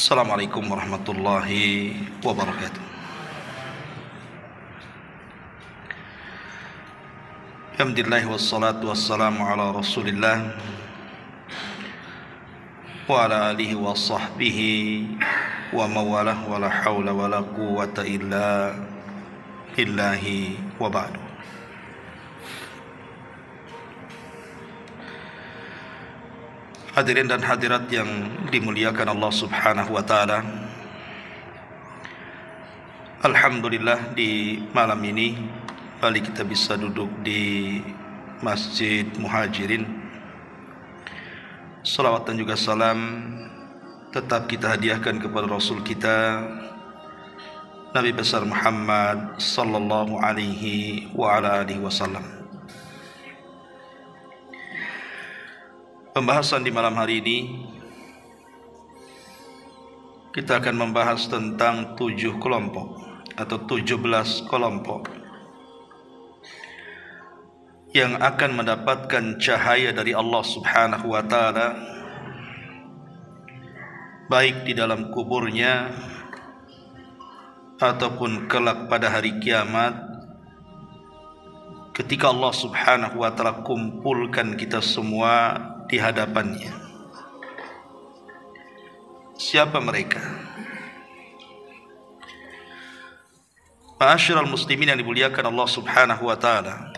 Assalamualaikum warahmatullahi wabarakatuh. Alhamdulillah wassalatu wassalamu ala Rasulillah wa ala alihi wa sahbihi wa mawalah wa la hawla wa la quwwata illa billahi wa ba'du. Hadirin dan hadirat yang dimuliakan Allah Subhanahu wa taala. Alhamdulillah di malam ini kembali kita bisa duduk di Masjid Muhajirin. Salawat dan juga salam tetap kita hadiahkan kepada Rasul kita Nabi besar Muhammad sallallahu alaihi wa ala alihi wasallam. Pembahasan di malam hari ini kita akan membahas tentang 7 kelompok atau 17 kelompok yang akan mendapatkan cahaya dari Allah Subhanahu wa taala baik di dalam kuburnya ataupun kelak pada hari kiamat ketika Allah Subhanahu wa taala kumpulkan kita semua di hadapannya. Siapa mereka? Ma'asyiral muslimin yang dimuliakan Allah Subhanahu wa taala.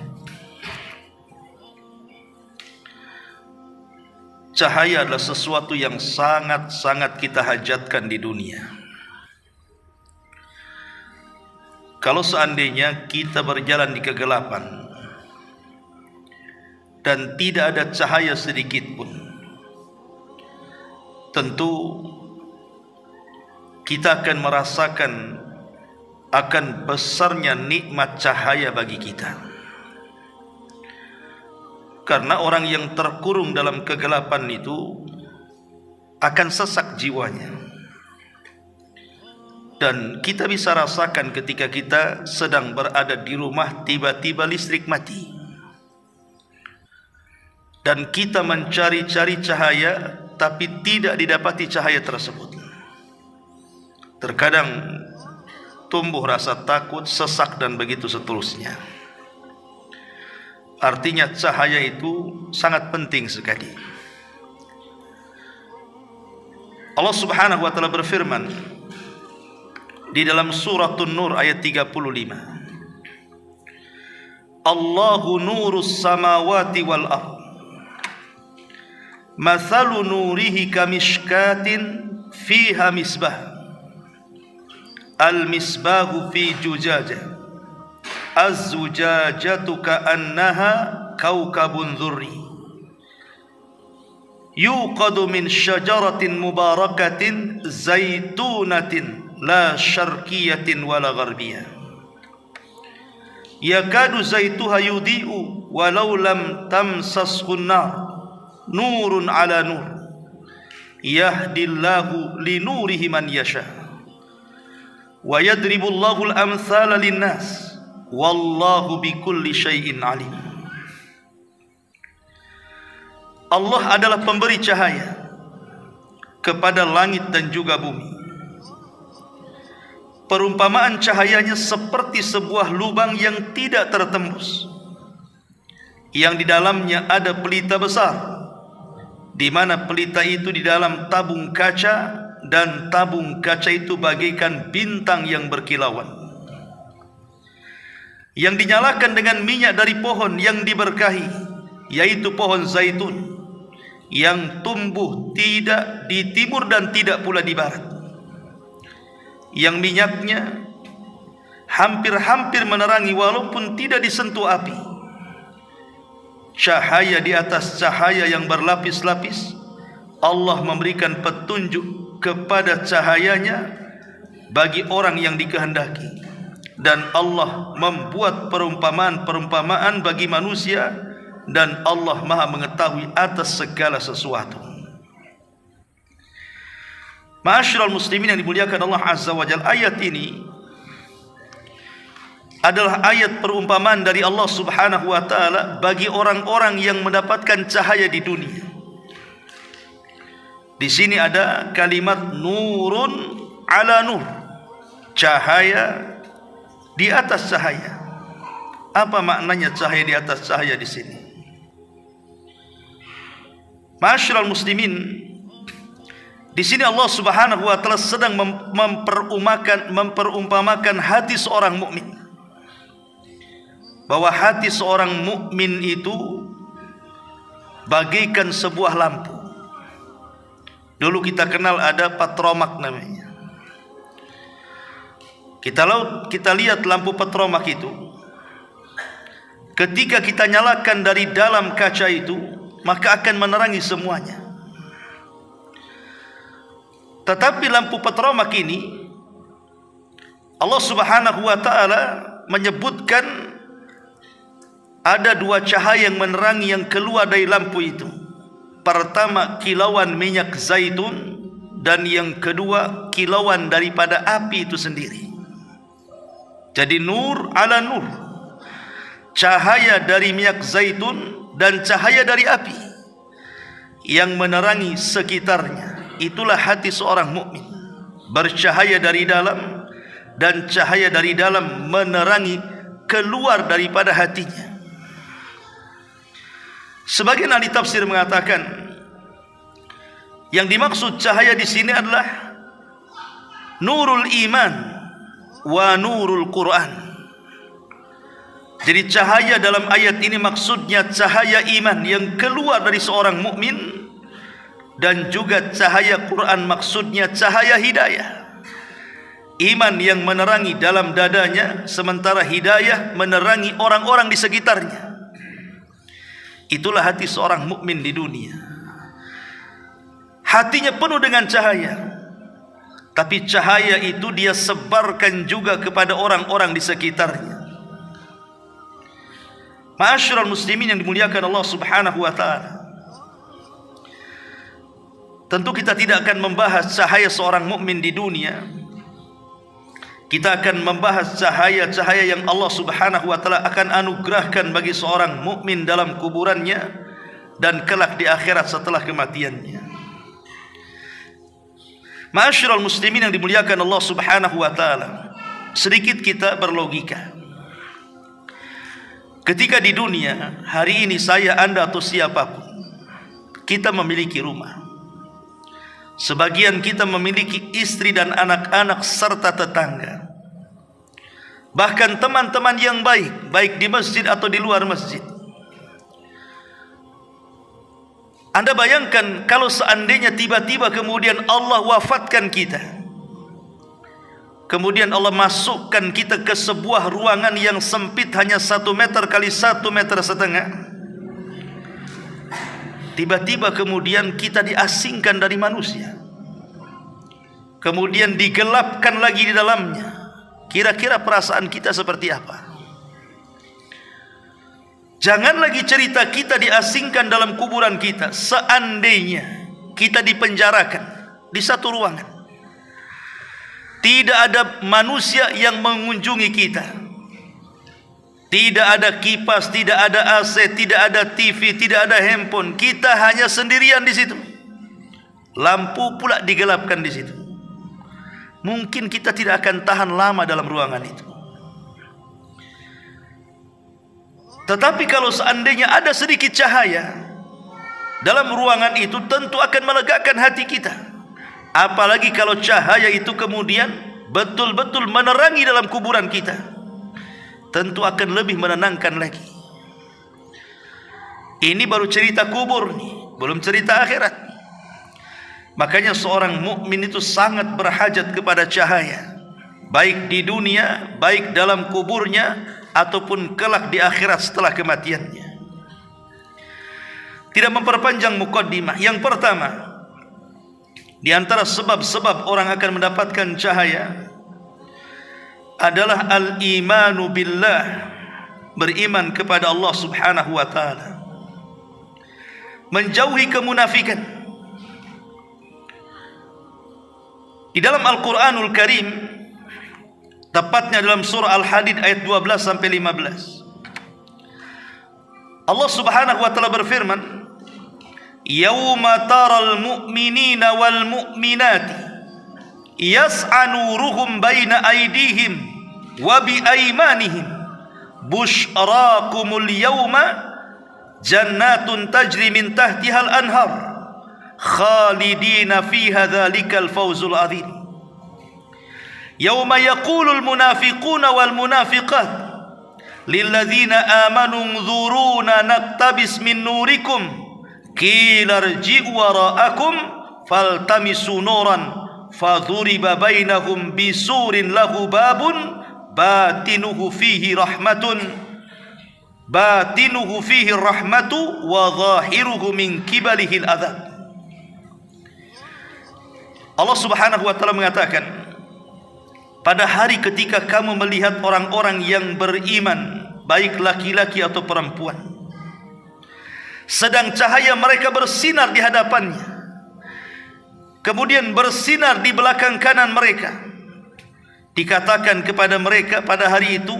Cahaya adalah sesuatu yang sangat-sangat kita hajatkan di dunia. Kalau seandainya kita berjalan di kegelapan dan tidak ada cahaya sedikit pun, tentu kita akan merasakan akan besarnya nikmat cahaya bagi kita. Karena orang yang terkurung dalam kegelapan itu akan sesak jiwanya. Dan kita bisa rasakan ketika kita sedang berada di rumah tiba-tiba listrik mati. Dan kita mencari-cari cahaya tapi tidak didapati cahaya tersebut. Terkadang tumbuh rasa takut, sesak dan begitu seterusnya. Artinya cahaya itu sangat penting sekali. Allah Subhanahu wa taala berfirman di dalam surah An-Nur ayat 35. Allahu nurus samawati wal ardh. Mathalu nurihi kamishkatin fiha misbah. Al-misbahu fi jujajah. Az-zujajatu ka'annaha kawkabun dhurri. Yuqadu min syajaratin mubarakatin zaitunatin la syarqiyatin wala gharbiyah. Yakadu zaituha yudhi'u walau lam tamsashu an-nar. Nurun ala nur yahdillahu linurihi man yasha wa yadribullahu al-amthala linnas wallahu bikulli syai'in alim. Allah adalah pemberi cahaya kepada langit dan juga bumi. Perumpamaan cahayanya seperti sebuah lubang yang tidak tertembus, yang di dalamnya ada pelita besar, di mana pelita itu di dalam tabung kaca, dan tabung kaca itu bagaikan bintang yang berkilauan, yang dinyalakan dengan minyak dari pohon yang diberkahi, yaitu pohon zaitun, yang tumbuh tidak di timur dan tidak pula di barat, yang minyaknya hampir-hampir menerangi walaupun tidak disentuh api. Cahaya di atas cahaya yang berlapis-lapis. Allah memberikan petunjuk kepada cahayanya bagi orang yang dikehendaki. Dan Allah membuat perumpamaan-perumpamaan bagi manusia. Dan Allah maha mengetahui atas segala sesuatu. Ma'asyiral muslimin yang dimuliakan Allah Azza wa Jalla, ayat ini adalah ayat perumpamaan dari Allah Subhanahu wa taala bagi orang-orang yang mendapatkan cahaya di dunia. Di sini ada kalimat nurun ala nur, cahaya di atas cahaya. Apa maknanya cahaya di atas cahaya di sini? Ma'asyiral muslimin, di sini Allah Subhanahu wa taala sedang memperumpamakan hati seorang mukmin, bahwa hati seorang mukmin itu bagaikan sebuah lampu. Dulu kita kenal ada patromak namanya. Kita lihat lampu patromak itu, ketika kita nyalakan dari dalam kaca itu, maka akan menerangi semuanya. Tetapi lampu patromak ini, Allah Subhanahu wa taala menyebutkan ada dua cahaya yang menerangi yang keluar dari lampu itu. Pertama, kilauan minyak zaitun, dan yang kedua, kilauan daripada api itu sendiri. Jadi nur ala nur, cahaya dari minyak zaitun dan cahaya dari api yang menerangi sekitarnya. Itulah hati seorang mukmin, bercahaya dari dalam, dan cahaya dari dalam menerangi keluar daripada hatinya. Sebagian ahli tafsir mengatakan, yang dimaksud cahaya di sini adalah nurul iman wa nurul Quran. Jadi cahaya dalam ayat ini maksudnya cahaya iman yang keluar dari seorang mukmin, dan juga cahaya Quran maksudnya cahaya hidayah. Iman yang menerangi dalam dadanya, sementara hidayah menerangi orang-orang di sekitarnya. Itulah hati seorang mukmin di dunia. Hatinya penuh dengan cahaya, tapi cahaya itu dia sebarkan juga kepada orang-orang di sekitarnya. Ma'asyiral muslimin yang dimuliakan Allah Subhanahu wa taala, tentu kita tidak akan membahas cahaya seorang mukmin di dunia. Kita akan membahas cahaya-cahaya yang Allah Subhanahu wa taala akan anugerahkan bagi seorang mukmin dalam kuburannya dan kelak di akhirat setelah kematiannya. Ma'asyiral muslimin yang dimuliakan Allah Subhanahu wa taala, sedikit kita berlogika. Ketika di dunia hari ini, saya, Anda atau siapapun, kita memiliki rumah. Sebagian kita memiliki istri dan anak-anak serta tetangga. Bahkan teman-teman yang baik, baik di masjid atau di luar masjid. Anda bayangkan kalau seandainya tiba-tiba kemudian Allah wafatkan kita, kemudian Allah masukkan kita ke sebuah ruangan yang sempit hanya 1 meter kali 1,5 meter. Tiba-tiba kemudian kita diasingkan dari manusia, kemudian digelapkan lagi di dalamnya. Kira-kira perasaan kita seperti apa? Jangan lagi cerita kita diasingkan dalam kuburan kita. Seandainya kita dipenjarakan di satu ruangan, tidak ada manusia yang mengunjungi kita, tidak ada kipas, tidak ada AC, tidak ada TV, tidak ada handphone. Kita hanya sendirian di situ. Lampu pula digelapkan di situ. Mungkin kita tidak akan tahan lama dalam ruangan itu. Tetapi kalau seandainya ada sedikit cahaya dalam ruangan itu, tentu akan melegakan hati kita. Apalagi kalau cahaya itu kemudian betul-betul menerangi dalam kuburan kita, tentu akan lebih menenangkan lagi. Ini baru cerita kubur nih, belum cerita akhirat. Makanya seorang mukmin itu sangat berhajat kepada cahaya, baik di dunia, baik dalam kuburnya, ataupun kelak di akhirat setelah kematiannya. Tidak memperpanjang mukaddimah, yang pertama di antara sebab-sebab orang akan mendapatkan cahaya adalah al-imanu billah, beriman kepada Allah Subhanahu wa taala, menjauhi kemunafikan. Di dalam Al-Quranul Karim, tepatnya dalam surah Al-Hadid ayat 12 sampai 15, Allah Subhanahu wa taala berfirman, yauma taral mu'minina wal mu'minati yas'a nuruhum baina aydihim wa bi aymanihim busyrakumul yauma jannatun tajri min tahtihal anhar khalidina fiha dzalikal fawzul adzim. Yauma yaqulul munafiquna wal munafiqat lilladzina amanu unzuruna naktabis min nurikum qila irji'u wara'akum faltamisu nuran fadhuriba bainahum bisurin lahu babun batinuhu fihi rahmatun wa zahiruhu min kibalihil adzab. Allah Subhanahu wa taala mengatakan, pada hari ketika kamu melihat orang-orang yang beriman, baik laki-laki atau perempuan, sedang cahaya mereka bersinar di hadapannya, kemudian bersinar di belakang kanan mereka, dikatakan kepada mereka pada hari itu,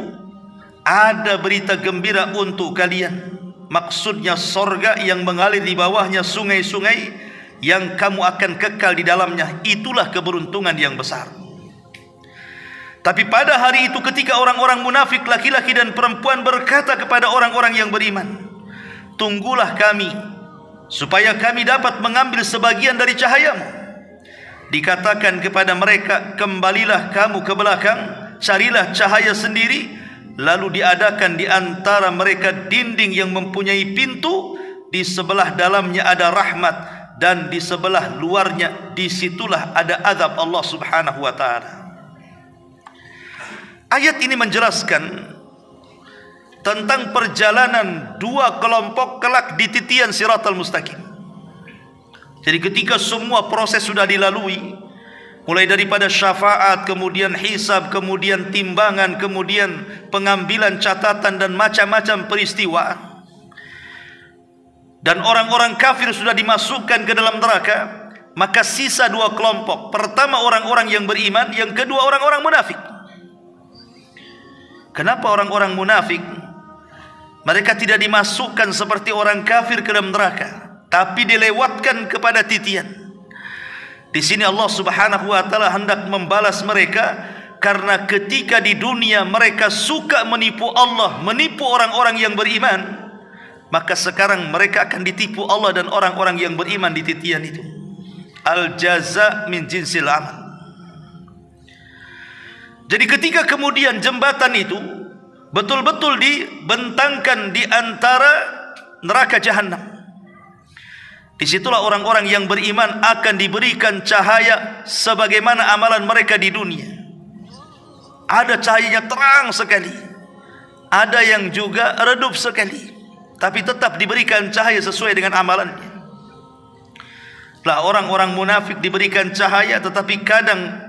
ada berita gembira untuk kalian. Maksudnya sorga yang mengalir di bawahnya sungai-sungai yang kamu akan kekal di dalamnya. Itulah keberuntungan yang besar. Tapi pada hari itu ketika orang-orang munafik laki-laki dan perempuan berkata kepada orang-orang yang beriman, tunggulah kami supaya kami dapat mengambil sebagian dari cahayamu. Dikatakan kepada mereka, kembalilah kamu ke belakang, carilah cahaya sendiri. Lalu diadakan di antara mereka dinding yang mempunyai pintu, di sebelah dalamnya ada rahmat, dan di sebelah luarnya disitulah ada azab Allah Subhanahu wa ta'ala. Ayat ini menjelaskan tentang perjalanan dua kelompok kelak di titian Siratal Mustaqim. Jadi ketika semua proses sudah dilalui, mulai daripada syafaat, kemudian hisab, kemudian timbangan, kemudian pengambilan catatan dan macam-macam peristiwa, dan orang-orang kafir sudah dimasukkan ke dalam neraka, maka sisa dua kelompok. Pertama orang-orang yang beriman, yang kedua orang-orang munafik. Kenapa orang-orang munafik? Mereka tidak dimasukkan seperti orang kafir ke dalam neraka, tapi dilewatkan kepada titian. Di sini Allah Subhanahu wa taala hendak membalas mereka karena ketika di dunia mereka suka menipu Allah, menipu orang-orang yang beriman, maka sekarang mereka akan ditipu Allah dan orang-orang yang beriman di titian itu. Al jaza min jinsil amal. Jadi ketika kemudian jembatan itu betul-betul dibentangkan di antara neraka jahanam, disitulah orang-orang yang beriman akan diberikan cahaya sebagaimana amalan mereka di dunia. Ada cahayanya terang sekali, ada yang juga redup sekali, tapi tetap diberikan cahaya sesuai dengan amalannya. Lah orang-orang munafik diberikan cahaya tetapi kadang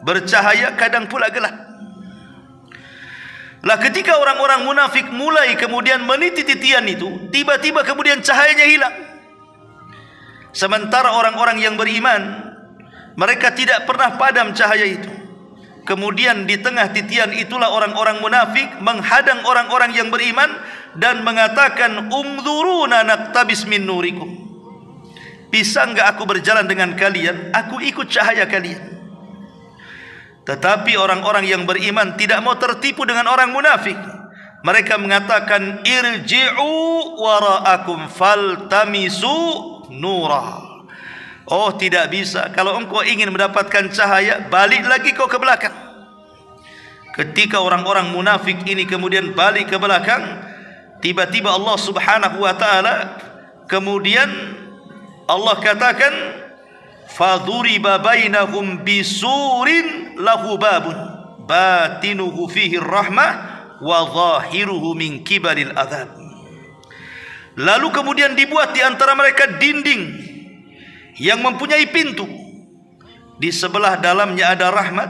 bercahaya, kadang pula gelap. Lah ketika orang-orang munafik mulai kemudian meniti titian itu, tiba-tiba kemudian cahayanya hilang. Sementara orang-orang yang beriman, mereka tidak pernah padam cahaya itu. Kemudian di tengah titian itulah orang-orang munafik menghadang orang-orang yang beriman dan mengatakan, "Umdzuruna naktabis min nurikum." Bisa enggak aku berjalan dengan kalian? Aku ikut cahaya kalian. Tetapi orang-orang yang beriman tidak mau tertipu dengan orang munafik. Mereka mengatakan, "Irji'u wara'akum faltamisu nura." Oh, tidak bisa. Kalau engkau ingin mendapatkan cahaya, balik lagi kau ke belakang. Ketika orang-orang munafik ini kemudian balik ke belakang, tiba-tiba Allah Subhanahu wa taala kemudian Allah katakan, "Fadhuriba bainahum bisurin lahu babun batinuhu fihi rahmah wa zahiruhu min kibalil adzab." Lalu kemudian dibuat di antara mereka dinding yang mempunyai pintu. Di sebelah dalamnya ada rahmat,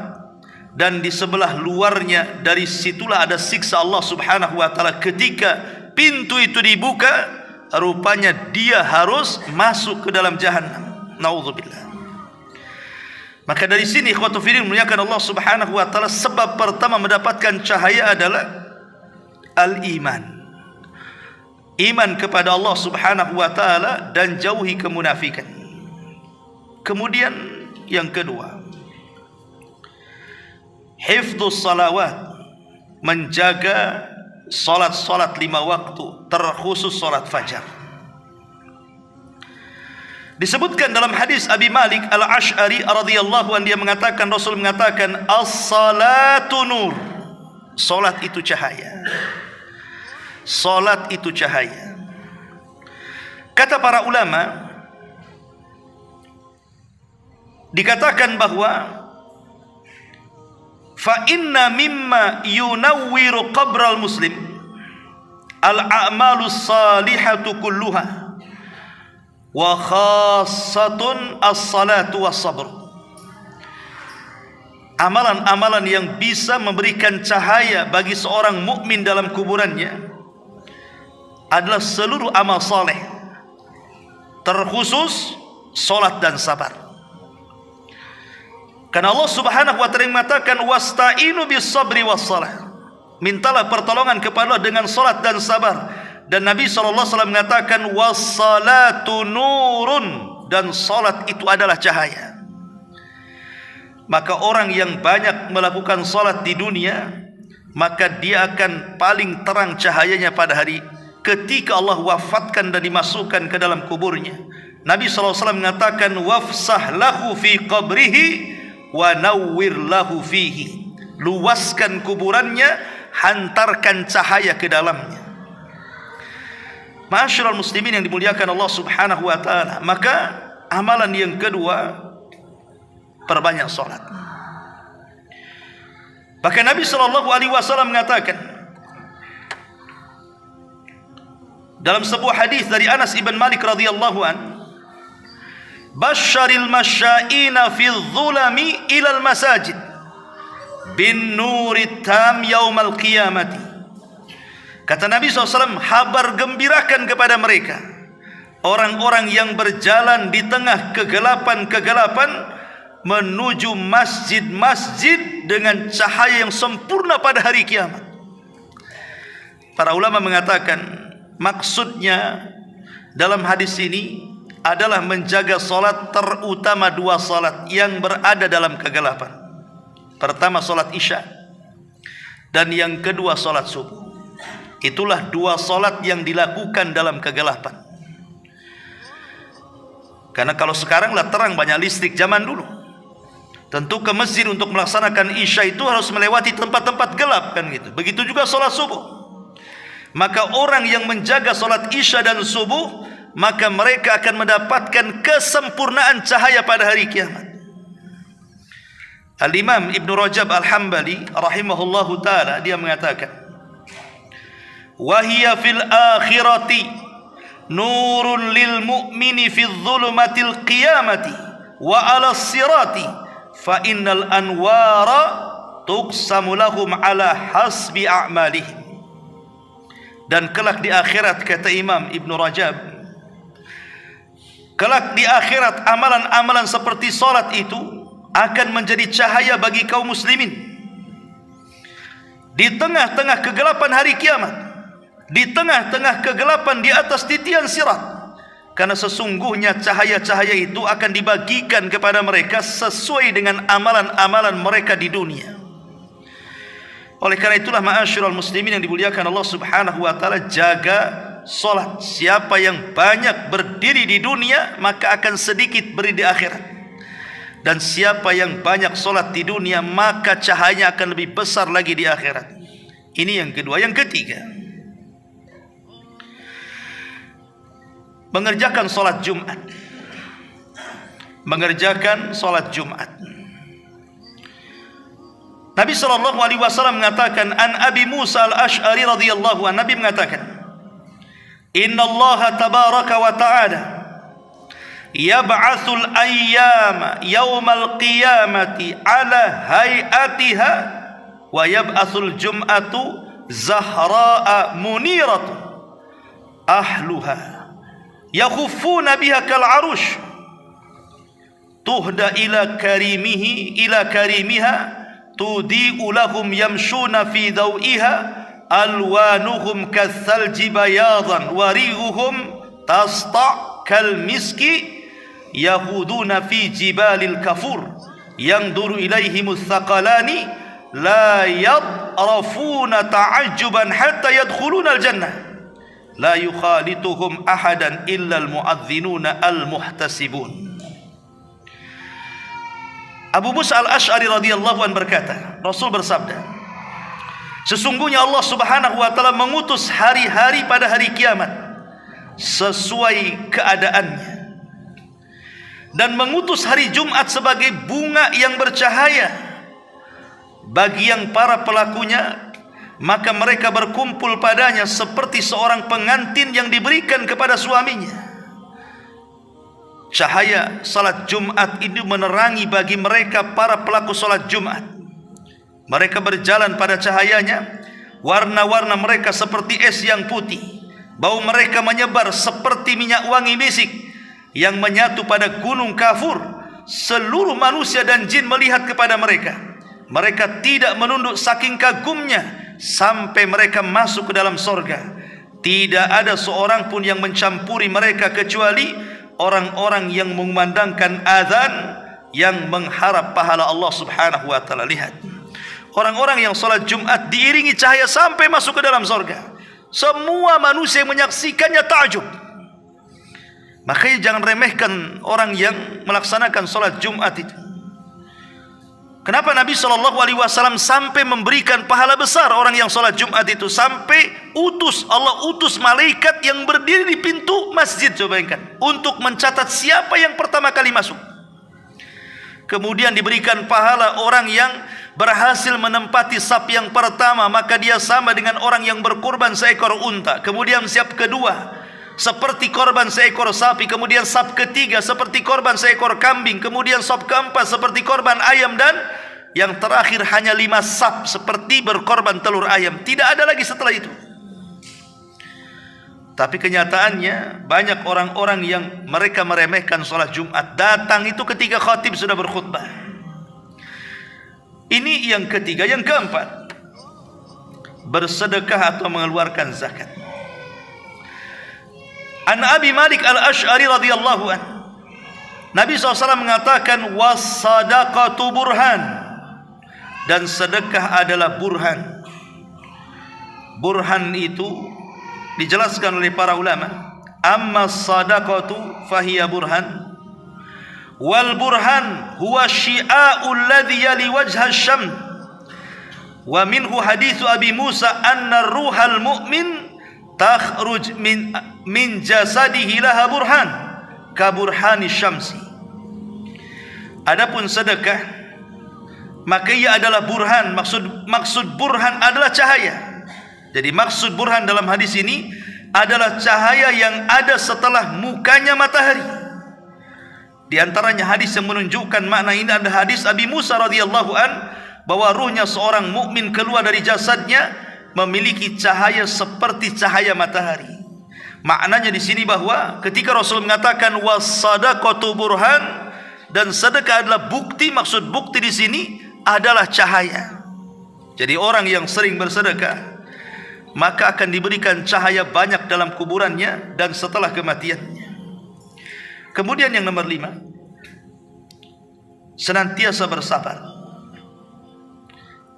dan di sebelah luarnya dari situlah ada siksa Allah Subhanahu wa taala. Ketika pintu itu dibuka, rupanya dia harus masuk ke dalam jahanam. Nauzubillah. Maka dari sini ikhwatu fillah muliakan Allah Subhanahu wa taala, sebab pertama mendapatkan cahaya adalah al-iman. iman kepada Allah Subhanahu wa taala dan jauhi kemunafikan. Kemudian yang kedua, hifdzus salawat, menjaga salat-salat 5 waktu, terkhusus salat fajar. Disebutkan dalam hadis Abi Malik Al-Asy'ari radhiyallahu anhu, dia mengatakan, Rasul mengatakan, as-salatu nur, salat itu cahaya. Salat itu cahaya. Kata para ulama, dikatakan bahwa fa inna mimma yunawwiru qabral muslim al-a'malus salihatu kulluha wa khassatun as-salatu was-sabr. Amalan-amalan yang bisa memberikan cahaya bagi seorang mukmin dalam kuburannya adalah seluruh amal saleh, terkhusus salat dan sabar. Karena Allah Subhanahu wa taala mengatakan wasta'inu bis-sabri was-salah. Mintalah pertolongan kepada Allah dengan salat dan sabar. Dan Nabi SAW mengatakan was-salatu nurun, dan salat itu adalah cahaya. Maka orang yang banyak melakukan salat di dunia, maka dia akan paling terang cahayanya pada hari ketika Allah wafatkan dan dimasukkan ke dalam kuburnya. Nabi SAW mengatakan wafsah lahu fi qabrihi wa nawwir lahu fihi. Luaskan kuburannya, hantarkan cahaya ke dalamnya. Ma'asyiral muslimin yang dimuliakan Allah Subhanahu wa taala, maka amalan yang kedua, perbanyak salat. Bahkan Nabi SAW mengatakan dalam sebuah hadis dari Anas ibn Malik radhiyallahu an, basyaril masya'ina fi dhulami ilal masajid bin nurit tam yaumal qiyamati. Kata Nabi SAW, habar gembirakan kepada mereka, orang-orang yang berjalan di tengah kegelapan-kegelapan menuju masjid-masjid dengan cahaya yang sempurna pada hari kiamat. Para ulama mengatakan, maksudnya dalam hadis ini adalah menjaga salat, terutama 2 salat yang berada dalam kegelapan. Pertama salat Isya, dan yang kedua salat subuh. Itulah 2 salat yang dilakukan dalam kegelapan. Karena kalau sekarang lah terang, banyak listrik. Zaman dulu tentu ke masjid untuk melaksanakan Isya itu harus melewati tempat-tempat gelap kan gitu. Begitu juga salat subuh. Maka orang yang menjaga salat Isya dan subuh, maka mereka akan mendapatkan kesempurnaan cahaya pada hari kiamat. Al-Imam Ibn Rajab Al-Hambali rahimahullahu ta'ala, dia mengatakan, وَهِيَ فِي الْآخِرَةِ نُورٌ لِلْمُؤْمِنِ فِي الظُّلُمَةِ الْقِيَامَةِ وَعَلَى الصِّرَاطِ فَإِنَّ الْأَنْوَارَ تُقْسَمُ لَهُمْ عَلَى حَسْبِ أَعْمَالِهِمْ. Dan kelak di akhirat, kata Imam Ibn Rajab, kelak di akhirat amalan-amalan seperti salat itu akan menjadi cahaya bagi kaum muslimin di tengah-tengah kegelapan hari kiamat, di tengah-tengah kegelapan di atas titian sirat. Karena sesungguhnya cahaya-cahaya itu akan dibagikan kepada mereka sesuai dengan amalan-amalan mereka di dunia. Oleh karena itulah ma'asyiral muslimin yang dimuliakan Allah Subhanahu wa taala, jaga salat. Siapa yang banyak berdiri di dunia, maka akan sedikit berdiri di akhirat. Dan siapa yang banyak salat di dunia, maka cahayanya akan lebih besar lagi di akhirat. Ini yang kedua. Yang ketiga, mengerjakan salat Jumat. Mengerjakan salat Jumat. Nabi SAW mengatakan, an Abi Musa Al-Asy'ari radhiyallahu anhu, Nabi mengatakan, Inna Allah tabaraka wa ta'ala yab'atsul ayyama yaumal qiyamati ala hayatiha wa yab'atsul jum'atu zahra'a muniratu ahluha yakhuffuna biha kal arush tuhda ila karimiha tudi'u lahum yamshuna fi dawiha alwanuhum kathalji bayadan warihuhum tasta' kal miski yahuduna fi jibalil kafur yangduru ilaihimus thaqalani la yadrafuna ta'ajjuban hatta yadkhuluna al-jannah la yukhalituhum ahadan illa al-mu'adhdhinuna al-muhtasibun. Abu Musa al-Ash'ari radhiyallahu anhu berkata, Rasul bersabda, sesungguhnya Allah subhanahu wa ta'ala mengutus hari-hari pada hari kiamat sesuai keadaannya, dan mengutus hari Jumat sebagai bunga yang bercahaya bagi yang para pelakunya, maka mereka berkumpul padanya seperti seorang pengantin yang diberikan kepada suaminya. Cahaya salat Jumat ini menerangi bagi mereka para pelaku salat Jumat. Mereka berjalan pada cahayanya, warna-warna mereka seperti es yang putih, bau mereka menyebar seperti minyak wangi misik yang menyatu pada gunung Kafur. Seluruh manusia dan jin melihat kepada mereka. Mereka tidak menunduk saking kagumnya sampai mereka masuk ke dalam sorga. Tidak ada seorang pun yang mencampuri mereka kecuali orang-orang yang memandangkan azan, yang mengharap pahala Allah subhanahu wa ta'ala. Lihat, orang-orang yang salat Jumat diiringi cahaya sampai masuk ke dalam sorga. Semua manusia yang menyaksikannya takjub. Makanya jangan remehkan orang yang melaksanakan salat Jumat itu. Kenapa Nabi SAW sampai memberikan pahala besar orang yang salat Jumat itu, sampai Allah utus malaikat yang berdiri di pintu masjid, coba bayangkan, untuk mencatat siapa yang pertama kali masuk. Kemudian diberikan pahala orang yang berhasil menempati saf yang pertama, maka dia sama dengan orang yang berkorban seekor unta. Kemudian saf kedua seperti korban seekor sapi, kemudian saf ketiga seperti korban seekor kambing, kemudian saf keempat seperti korban ayam, dan yang terakhir hanya 5 saf seperti berkorban telur ayam. Tidak ada lagi setelah itu. Tapi kenyataannya banyak orang-orang yang mereka meremehkan sholat Jumat. Datang itu ketika khatib sudah berkhutbah. Ini yang ketiga. Yang keempat, bersedekah atau mengeluarkan zakat. An Abi Malik al-Ash'ari radhiyallahu anhu, Nabi SAW mengatakan, was-sadaqatu burhan, dan sedekah adalah burhan. Burhan itu dijelaskan oleh para ulama, amma sadaqatu fahiya burhan, wal burhan huwa syi'a'ul ladhi yali wajha syam, wa minhu hadithu Abi Musa anna ruhal mu'min takhruj min jasadihi laha burhan ka burhani syamsi. Adapun sedekah, maka ia adalah burhan. Maksud burhan adalah cahaya. Jadi maksud burhan dalam hadis ini adalah cahaya yang ada setelah mukanya matahari. Di antaranya hadis yang menunjukkan makna ini adalah hadis Abi Musa radhiyallahu an, bahwa ruhnya seorang mukmin keluar dari jasadnya memiliki cahaya seperti cahaya matahari. Maknanya di sini bahwa ketika Rasul mengatakan was-sadaqatu burhan, dan sedekah adalah bukti, maksud bukti di sini adalah cahaya. Jadi orang yang sering bersedekah maka akan diberikan cahaya banyak dalam kuburannya dan setelah kematiannya. Kemudian yang nomor 5, senantiasa bersabar.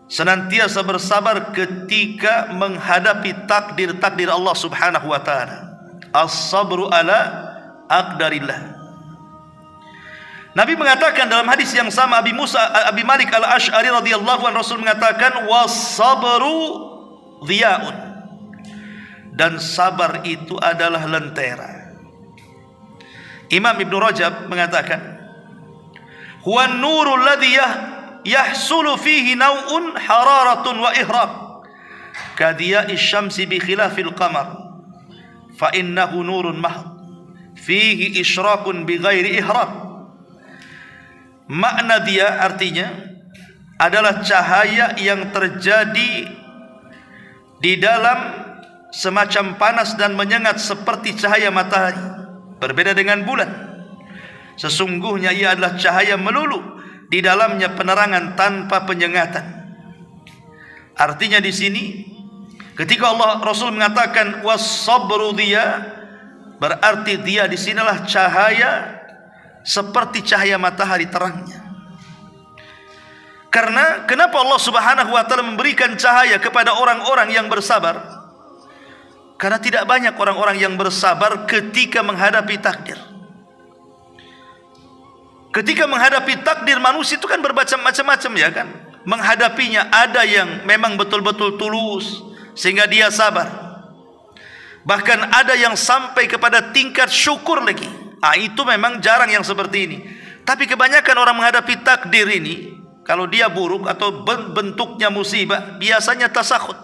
Senantiasa bersabar ketika menghadapi takdir-takdir Allah subhanahu wa ta'ala. As-sabru ala aqdarillah. Nabi mengatakan dalam hadis yang sama, Abi Malik al-Ash'ari radhiyallahu anhu, Rasul mengatakan was-sabru dhiya'un, dan sabar itu adalah lentera. Imam Ibn Rajab mengatakan, huwa an-nurul ladzi yahsulu fihi naw'un hararatun wa ihraq kadiya'i syamsi bi khilafil qamar fa innahu nurun mahd fihi isyraqun bi ghairi ihraq. Makna dia artinya adalah cahaya yang terjadi di dalam semacam panas dan menyengat seperti cahaya matahari. Berbeda dengan bulan. Sesungguhnya ia adalah cahaya melulu, di dalamnya penerangan tanpa penyengatan. Artinya di sini Ketika Allah Rasul mengatakan was-sabru dia, berarti dia di sinilah cahaya seperti cahaya matahari terangnya. Karena kenapa Allah Subhanahu wa taala memberikan cahaya kepada orang-orang yang bersabar? Karena tidak banyak orang-orang yang bersabar ketika menghadapi takdir. Ketika menghadapi takdir manusia itu kan bermacam-macam ya kan. Menghadapinya ada yang memang betul-betul tulus sehingga dia sabar. Bahkan ada yang sampai kepada tingkat syukur lagi. Itu memang jarang yang seperti ini. Tapi kebanyakan orang menghadapi takdir ini, kalau dia buruk atau bentuknya musibah, biasanya tasakhut.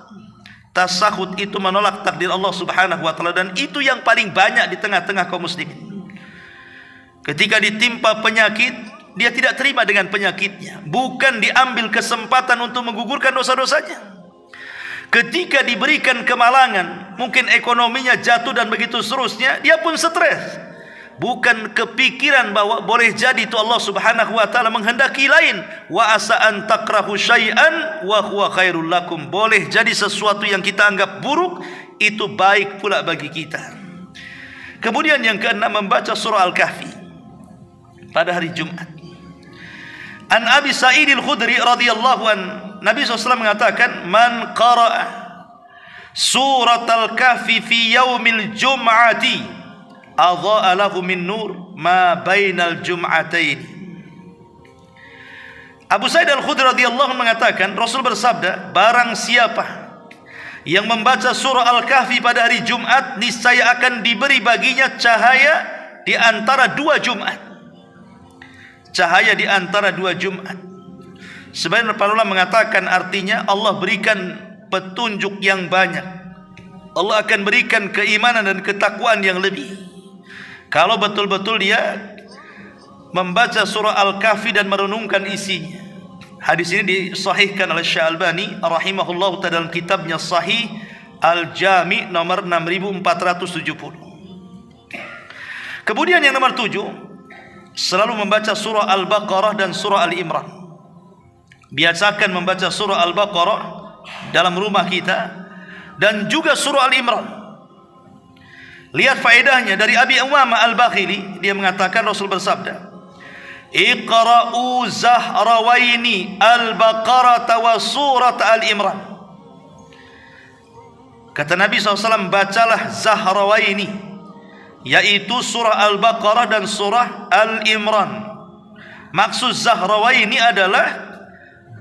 Tasakhut itu menolak takdir Allah Subhanahu wa taala, dan itu yang paling banyak di tengah-tengah kaum muslimin. Ketika ditimpa penyakit, dia tidak terima dengan penyakitnya, bukan diambil kesempatan untuk menggugurkan dosa-dosanya. Ketika diberikan kemalangan, mungkin ekonominya jatuh dan begitu seterusnya, dia pun stres. Bukan kepikiran bahwa boleh jadi itu Allah Subhanahu wa taala menghendaki lain. Wa asa an takrahu syai'an wa huwa khairul lakum. Boleh jadi sesuatu yang kita anggap buruk itu baik pula bagi kita. Kemudian yang keenam, membaca surah Al-Kahfi pada hari Jumat. An Abi Sa'id Al-Khudri radhiyallahu an, Nabi SAW mengatakan, man qara'a surat Al-Kahfi fi yaumil jum'ati adha'a lahu min nur ma bainal jum'atain. Abu Sa'id Al-Khudri radhiyallahu mengatakan, Rasul bersabda, barang siapa yang membaca surah Al-Kahfi pada hari Jumat, niscaya akan diberi baginya cahaya di antara dua Jumat. Cahaya di antara dua Jumat. Sebagian para ulama mengatakan artinya Allah berikan petunjuk yang banyak. Allah akan berikan keimanan dan ketakwaan yang lebih kalau betul-betul dia membaca surah Al-Kahfi dan merenungkan isinya. Hadis ini disahihkan oleh Syekh Albani rahimahullah dalam kitabnya Sahih Al-Jami nomor 6470. Kemudian yang nomor 7, selalu membaca surah Al-Baqarah dan surah Al-Imran. Biasakan membaca surah Al-Baqarah dalam rumah kita dan juga surah Al-Imran. Lihat faedahnya dari Abi Umamah Al-Bakhili, dia mengatakan Rasul bersabda, Iqra'u zahrawaini Al-Baqarah wa surat Al-Imran. Kata Nabi SAW, bacalah zahrawaini, yaitu surah Al-Baqarah dan surah Al-Imran. Maksud zahrawaini adalah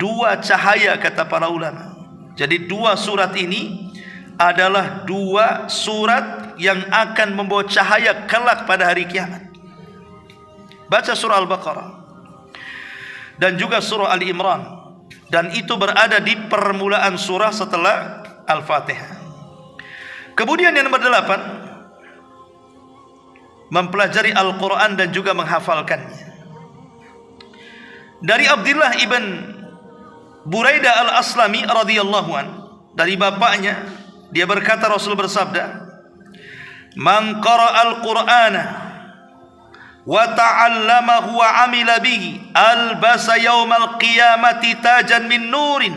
dua cahaya, kata para ulama. Jadi dua surat ini adalah dua surat yang akan membawa cahaya kelak pada hari kiamat. Baca surah Al-Baqarah dan juga surah Al-Imran, dan itu berada di permulaan surah setelah Al-Fatihah. Kemudian yang nomor 8, mempelajari Al-Quran dan juga menghafalkannya. Dari Abdullah ibn Buraidah Al-Aslami radhiyallahu an, dari bapaknya, dia berkata Rasul bersabda, man qara'al Qur'ana wa ta'allamahu wa 'amila bihi albasa yaumal qiyamati tajan min nurin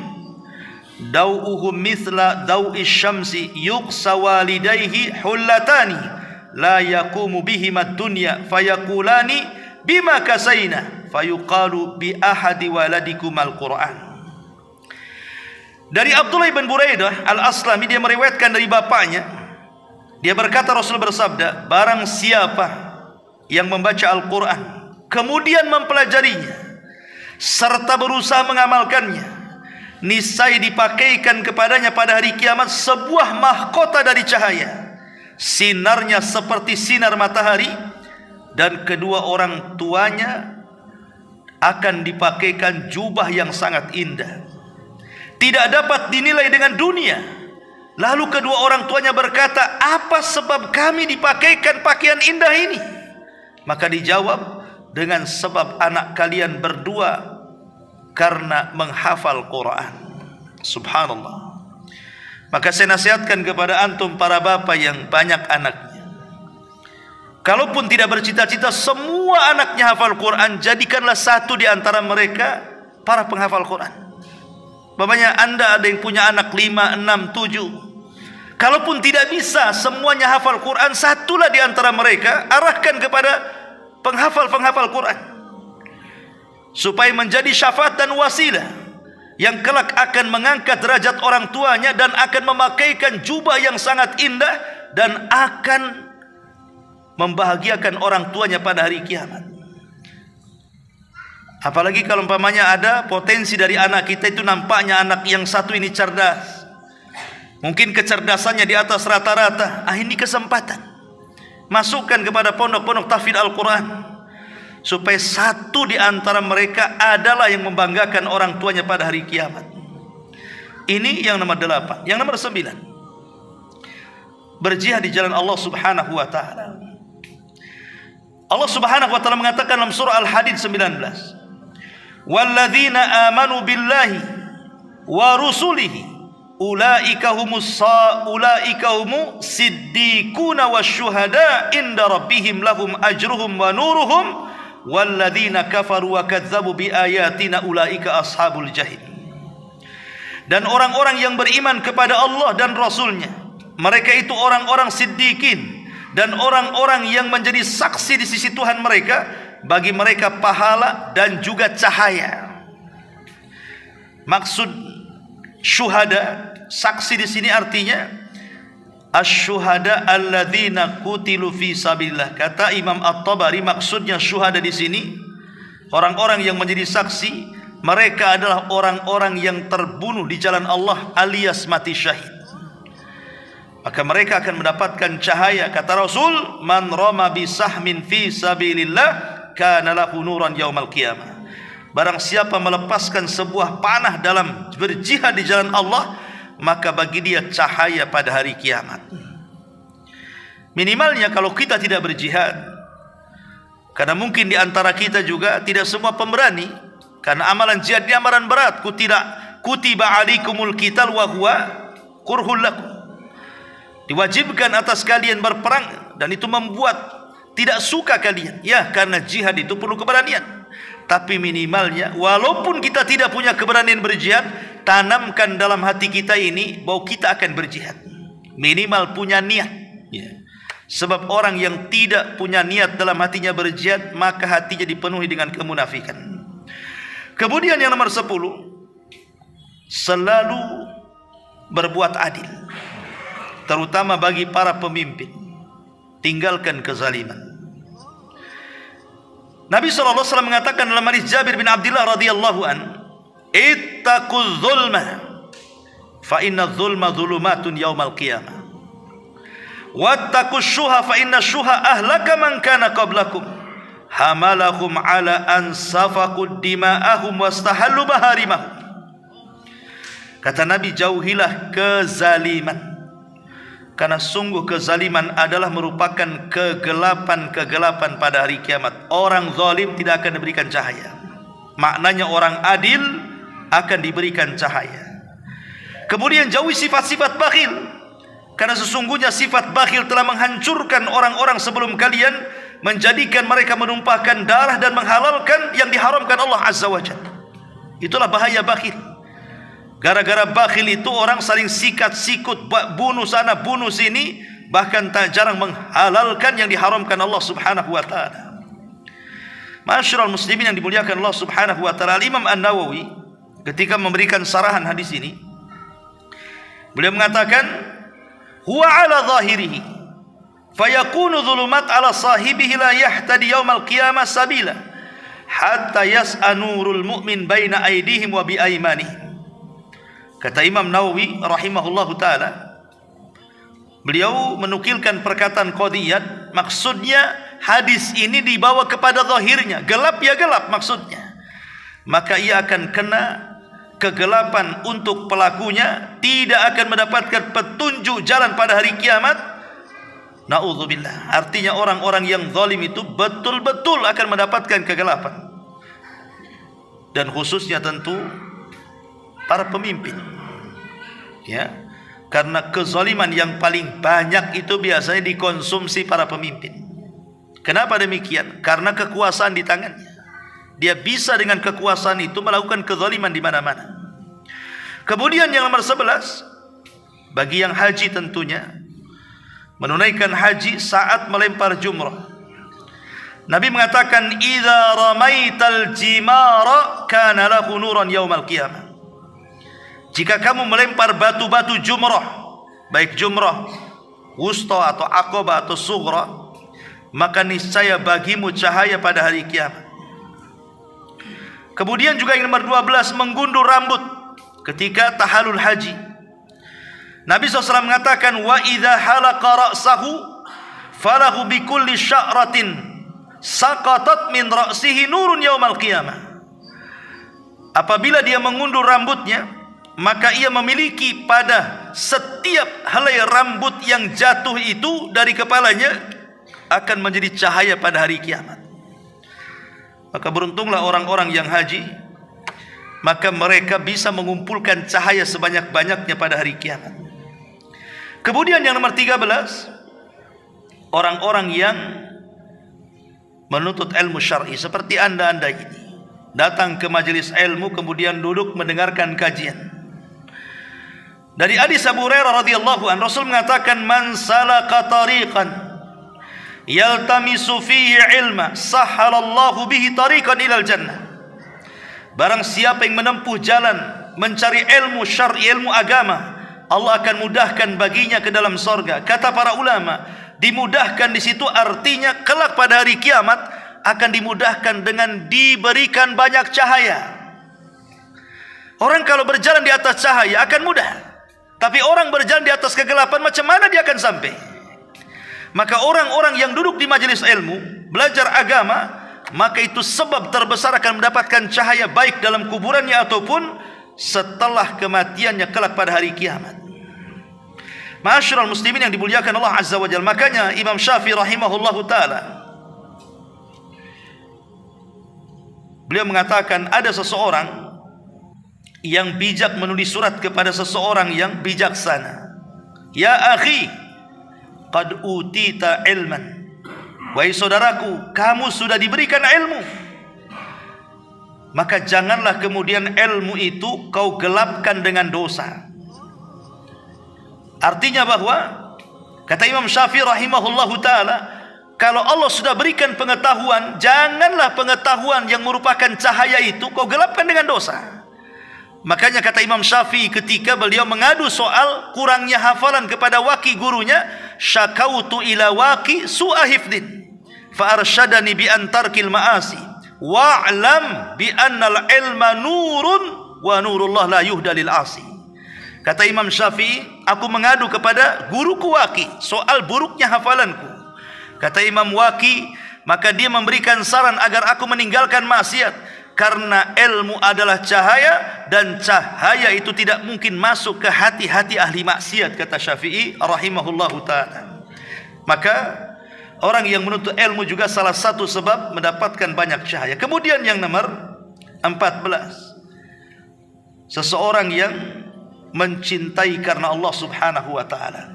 daw'uhu mithla daw'i syamsi yuqsa walidayhi hullatani la yaqumu bihima ad-dunya fayaqulani bima kasaina fayuqalu bi ahadi waladikum al-Qur'an. Dari Abdullah bin Buraidah Al-Aslami, dia meriwayatkan dari bapaknya, dia berkata Rasul bersabda, barang siapa yang membaca Al-Quran kemudian mempelajarinya serta berusaha mengamalkannya, niscaya dipakaikan kepadanya pada hari kiamat sebuah mahkota dari cahaya, sinarnya seperti sinar matahari, dan kedua orang tuanya akan dipakaikan jubah yang sangat indah, tidak dapat dinilai dengan dunia. Lalu kedua orang tuanya berkata, apa sebab kami dipakaikan pakaian indah ini? Maka dijawab, dengan sebab anak kalian berdua karena menghafal Quran. Subhanallah. Maka saya nasihatkan kepada antum para bapak yang banyak anaknya, kalaupun tidak bercita-cita semua anaknya hafal Quran, jadikanlah satu di antara mereka para penghafal Quran. Bapaknya Anda ada yang punya anak 5, 6, 7, Kalaupun tidak bisa semuanya hafal Quran, satulah di antara mereka arahkan kepada penghafal-penghafal Quran, supaya menjadi syafaat dan wasilah yang kelak akan mengangkat derajat orang tuanya dan akan memakaikan jubah yang sangat indah dan akan membahagiakan orang tuanya pada hari kiamat. Apalagi kalau umpamanya ada potensi dari anak kita itu, nampaknya anak yang satu ini cerdas, mungkin kecerdasannya di atas rata-rata. Ini kesempatan, masukkan kepada pondok-pondok tahfidz Al-Quran, supaya satu di antara mereka adalah yang membanggakan orang tuanya pada hari kiamat. Ini yang nomor 8. Yang nomor 9, berjihad di jalan Allah Subhanahu wa taala. Allah Subhanahu wa taala mengatakan dalam surah Al-Hadid 19, "Walladzina amanu billahi wa rusulihi ulaika humus siddiquna wasyuhada inda rabbihim lahum ajruhum wa nuruhum walladzina kafaru wa kadzdzabu biayatina ulaika ashabul jahim." Dan orang-orang yang beriman kepada Allah dan Rasulnya, mereka itu orang-orang siddiqin dan orang-orang yang menjadi saksi di sisi Tuhan mereka, bagi mereka pahala dan juga cahaya. Maksud syuhada, saksi di sini artinya asy-syuhada alladzina qutilu fi sabilillah. Kata Imam At-Tabari, maksudnya syuhada di sini orang-orang yang menjadi saksi, mereka adalah orang-orang yang terbunuh di jalan Allah alias mati syahid. Maka mereka akan mendapatkan cahaya. Kata Rasul, "Man rama bisahmin fi sabilillah kana lahu nuran yaumal qiyamah." Barang siapa melepaskan sebuah panah dalam berjihad di jalan Allah, maka bagi dia cahaya pada hari kiamat. Minimalnya kalau kita tidak berjihad, karena mungkin di antara kita juga tidak semua pemberani, karena amalan jihad ini amalan berat. Kutiba alaikumul qital wa huwa kurhul lakum. Diwajibkan atas kalian berperang, dan itu membuat tidak suka kalian. Ya, karena jihad itu perlu keberanian. Tapi minimalnya, walaupun kita tidak punya keberanian berjihad, tanamkan dalam hati kita ini bahwa kita akan berjihad. Minimal punya niat. Ya. Sebab orang yang tidak punya niat dalam hatinya berjihad, maka hatinya dipenuhi dengan kemunafikan. Kemudian yang nomor 10, selalu berbuat adil, terutama bagi para pemimpin. Tinggalkan kezaliman. Nabi SAW mengatakan dalam hadis Jabir bin Abdullah radhiyallahu an, "Ittaquz zulma fa inna zulma zulumatun yaumal qiyamah. Wattaqus syuha fa inna syuha ahlaka man kana qablakum. Hamalahum ala an safaqud dima'ahum wastahallu baharimahum." Kata Nabi, jauhilah kezaliman, karena sungguh kezaliman adalah merupakan kegelapan-kegelapan pada hari kiamat. Orang zalim tidak akan diberikan cahaya. Maknanya orang adil akan diberikan cahaya. Kemudian jauhi sifat-sifat bakhil, karena sesungguhnya sifat bakhil telah menghancurkan orang-orang sebelum kalian, menjadikan mereka menumpahkan darah dan menghalalkan yang diharamkan Allah Azza wa Jalla. Itulah bahaya bakhil. Gara-gara bakhil itu orang saling sikat-sikut, bunuh sana, bunuh sini, bahkan tak jarang menghalalkan yang diharamkan Allah Subhanahu wa taala. Ma'asyiral muslimin yang dimuliakan Allah Subhanahu wa taala, Imam An-Nawawi ketika memberikan sarahan hadis ini, beliau mengatakan, "Huwa 'ala zahirihi fayakunu dhulumat 'ala sahibihi la yahtadi yaumal qiyamah sabila hatta yas'a nurul mu'min baina aydihim wa bi aymanihim." Kata Imam Nawawi rahimahullahu ta'ala, beliau menukilkan perkataan Qadiyat, maksudnya hadis ini dibawa kepada zahirnya, gelap ya gelap maksudnya, maka ia akan kena kegelapan untuk pelakunya, tidak akan mendapatkan petunjuk jalan pada hari kiamat. Na'udzubillah. Artinya orang-orang yang zalim itu betul-betul akan mendapatkan kegelapan, dan khususnya tentu para pemimpin. Ya, karena kezaliman yang paling banyak itu biasanya dikonsumsi para pemimpin. Kenapa demikian? Karena kekuasaan di tangannya. Dia bisa dengan kekuasaan itu melakukan kezaliman di mana-mana. Kemudian yang nomor 11, bagi yang haji tentunya, menunaikan haji saat melempar jumrah. Nabi mengatakan, "Idza ramaital jimara kana lahu nuran yaumal qiyamah." Jika kamu melempar batu-batu jumrah, baik jumrah wusta atau aqabah atau sughra, maka niscaya bagimu cahaya pada hari kiamat. Kemudian juga yang nomor 12, menggundur rambut ketika tahalul haji. Nabi SAW mengatakan, "Wa idza halaqa ra'sahu falahu bikulli sya'ratin saqatat min ra'sihi nurun yaumal qiyamah." Apabila dia mengundur rambutnya, maka ia memiliki pada setiap helai rambut yang jatuh itu dari kepalanya akan menjadi cahaya pada hari kiamat. Maka beruntunglah orang-orang yang haji, maka mereka bisa mengumpulkan cahaya sebanyak-banyaknya pada hari kiamat. Kemudian yang nomor 13, orang-orang yang menuntut ilmu syar'i seperti anda-anda ini, datang ke majelis ilmu kemudian duduk mendengarkan kajian. Dari hadis Abu Hurairah radhiyallahu anhu, Rasul mengatakan, "Man salaka tariqan yaltamisu fihi ilma sahhalallahu bihi tariqan ilal jannah." Barang siapa yang menempuh jalan mencari ilmu syar'i, ilmu agama, Allah akan mudahkan baginya ke dalam sorga. Kata para ulama, dimudahkan di situ artinya kelak pada hari kiamat akan dimudahkan dengan diberikan banyak cahaya. Orang kalau berjalan di atas cahaya akan mudah, tapi orang berjalan di atas kegelapan, macam mana dia akan sampai? Maka orang-orang yang duduk di majelis ilmu, belajar agama, maka itu sebab terbesar akan mendapatkan cahaya baik dalam kuburannya ataupun setelah kematiannya kelak pada hari kiamat. Ma'asyiral muslimin yang dimuliakan Allah Azza wa Jalla, makanya Imam Syafi'i rahimahullahu taala, beliau mengatakan ada seseorang yang bijak menulis surat kepada seseorang yang bijaksana. "Ya akhi, qad utita ilman." Wahai saudaraku, kamu sudah diberikan ilmu. Maka janganlah kemudian ilmu itu kau gelapkan dengan dosa. Artinya bahwa, kata Imam Syafi'i rahimahullahu ta'ala, kalau Allah sudah berikan pengetahuan, janganlah pengetahuan yang merupakan cahaya itu kau gelapkan dengan dosa. Makanya kata Imam Syafi'i ketika beliau mengadu soal kurangnya hafalan kepada waki gurunya, "Syakautu ila waki su'ahifdin fa'arsyadani bi antarkil ma'asi wa'lam bi annal ilma nurun wa nurullah la yuhda lil asi." Kata Imam Syafi'i, aku mengadu kepada guruku Waki soal buruknya hafalanku. Kata Imam Waki, maka dia memberikan saran agar aku meninggalkan maksiat, karena ilmu adalah cahaya dan cahaya itu tidak mungkin masuk ke hati-hati ahli maksiat, kata Syafi'i rahimahullahu ta'ala. Maka orang yang menuntut ilmu juga salah satu sebab mendapatkan banyak cahaya. Kemudian yang nomor 14, seseorang yang mencintai karena Allah subhanahu wa ta'ala.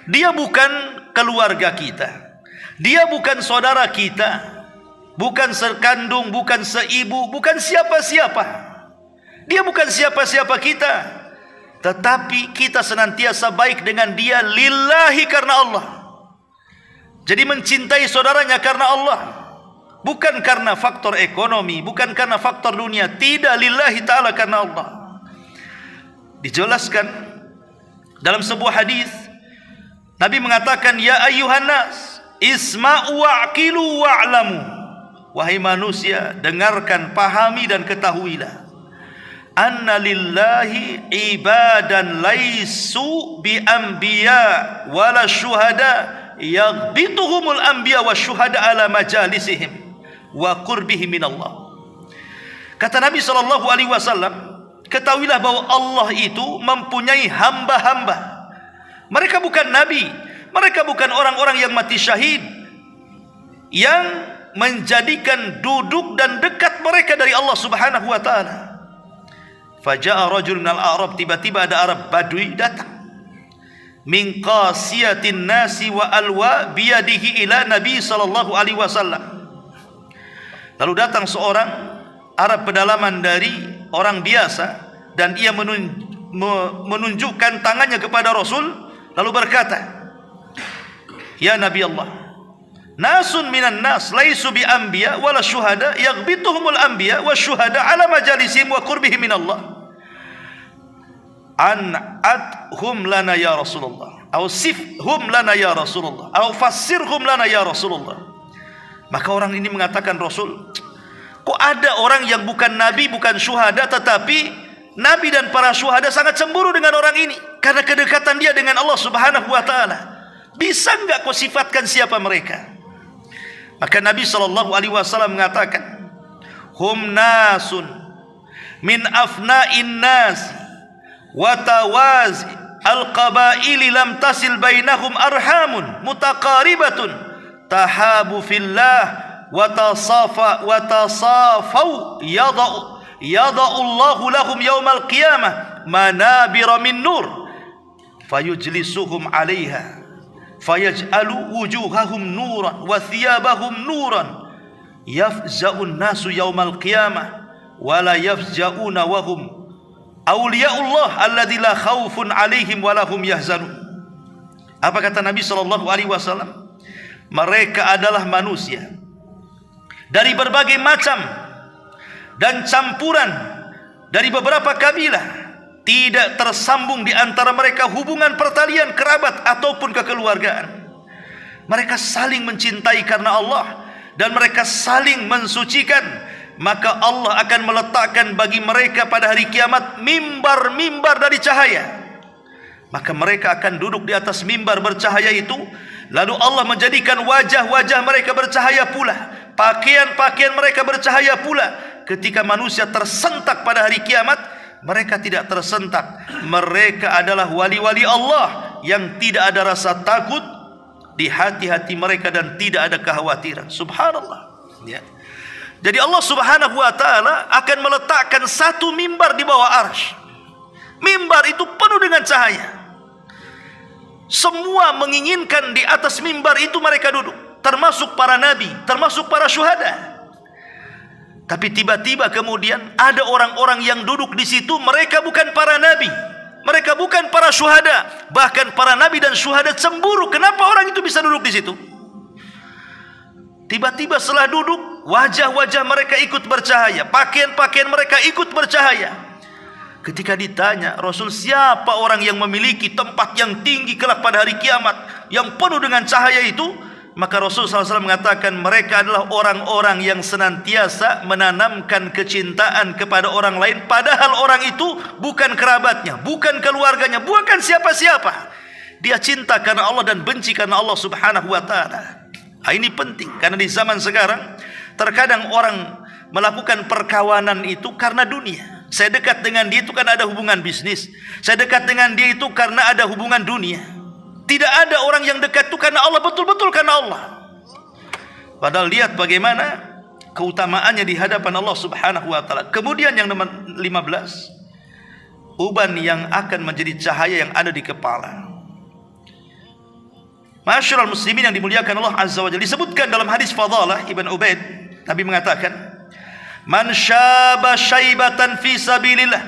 Dia bukan keluarga kita, dia bukan saudara kita, bukan sekandung, bukan seibu, bukan siapa-siapa. Dia bukan siapa-siapa kita, tetapi kita senantiasa baik dengan dia lillahi, karena Allah. Jadi mencintai saudaranya karena Allah, bukan karena faktor ekonomi, bukan karena faktor dunia, tidak, lillahi ta'ala, karena Allah. Dijelaskan dalam sebuah hadis, Nabi mengatakan, "Ya ayyuhan nas, isma'u wa'qilu wa'lamu." Wahai manusia, dengarkan, pahami dan ketahuilah, anna lillahi ibadan laisu bi anbiya wala syuhada yaghbituhumul anbiya wa syuhada ala majalisihim wa qurbihi minallah. Kata Nabi SAW, ketahuilah bahwa Allah itu mempunyai hamba-hamba. Mereka bukan nabi, mereka bukan orang-orang yang mati syahid, yang menjadikan duduk dan dekat mereka dari Allah subhanahu wa ta'ala. Faja'a rajul minal a'rab, tiba-tiba ada Arab Badui datang, min qasiyatin nasi wa alwa biyadihi ila Nabi sallallahu alaihi wasallam. Lalu datang seorang Arab pedalaman dari orang biasa, dan ia menunjukkan tangannya kepada Rasul lalu berkata, "Ya Nabi Allah, nasun minan nas laisu bi anbiya wala syuhada yaghbituhumul anbiya wasyuhada ala majalisihim wa qurbihim min Allah. An'athum lana ya Rasulullah, atau sifhum lana ya Rasulullah, atau fassirhum lana ya Rasulullah." Maka orang ini mengatakan, "Rasul, kok ada orang yang bukan nabi, bukan syuhada, tetapi nabi dan para syuhada sangat cemburu dengan orang ini karena kedekatan dia dengan Allah Subhanahu wa taala. Bisa enggak kau sifatkan siapa mereka?" Maka Nabi SAW mengatakan, "Hum nasun min afna'in nas wa tawazi al-qabaili lam tasil bainahum arhamun mutaqaribatun tahabu fillah wa tasafau yada'u Allahu lahum yawmal qiyamah manabira min nur fayujlisuhum 'alaiha fayaj'alu wujuhahum nuran wa thiyabahum nuran yafza'un nasu yawmal qiyamah wa la yafza'una wa hum awliya'ullah alladzi la khaufun 'alaihim wa lahum yahzanun." Apa kata Nabi SAW? Mereka adalah manusia dari berbagai macam dan campuran dari beberapa kabilah. Tidak tersambung di antara mereka hubungan pertalian kerabat ataupun kekeluargaan. Mereka saling mencintai karena Allah dan mereka saling mensucikan. Maka Allah akan meletakkan bagi mereka pada hari kiamat mimbar-mimbar dari cahaya. Maka mereka akan duduk di atas mimbar bercahaya itu. Lalu Allah menjadikan wajah-wajah mereka bercahaya pula, pakaian-pakaian mereka bercahaya pula. Ketika manusia tersentak pada hari kiamat, mereka tidak tersentak. Mereka adalah wali-wali Allah yang tidak ada rasa takut di hati-hati mereka dan tidak ada kekhawatiran. Subhanallah. Ya. Jadi Allah Subhanahu wa taala akan meletakkan satu mimbar di bawah arsy. Mimbar itu penuh dengan cahaya. Semua menginginkan di atas mimbar itu mereka duduk, termasuk para nabi, termasuk para syuhada. Tapi tiba-tiba kemudian ada orang-orang yang duduk di situ, mereka bukan para nabi, mereka bukan para syuhada, bahkan para nabi dan syuhada cemburu. Kenapa orang itu bisa duduk di situ? Tiba-tiba setelah duduk, wajah-wajah mereka ikut bercahaya, pakaian-pakaian mereka ikut bercahaya. Ketika ditanya, "Rasul, siapa orang yang memiliki tempat yang tinggi kelak pada hari kiamat yang penuh dengan cahaya itu?" Maka Rasul SAW mengatakan, mereka adalah orang-orang yang senantiasa menanamkan kecintaan kepada orang lain, padahal orang itu bukan kerabatnya, bukan keluarganya, bukan siapa-siapa. Dia cinta karena Allah dan benci karena Allah Subhanahu wa taala. Ini penting karena di zaman sekarang terkadang orang melakukan perkawanan itu karena dunia. Saya dekat dengan dia itu karena ada hubungan bisnis. Saya dekat dengan dia itu karena ada hubungan dunia. Tidak ada orang yang dekat itu karena Allah, betul-betul karena Allah. Padahal lihat bagaimana keutamaannya di hadapan Allah Subhanahu wa taala. Kemudian yang nomor 15, uban yang akan menjadi cahaya yang ada di kepala. Ma'asyiral muslimin yang dimuliakan Allah Azza wa Jalla, disebutkan dalam hadis Fadalah Ibn Ubaid, Nabi mengatakan, "Man syaba syaibatan fi sabilillah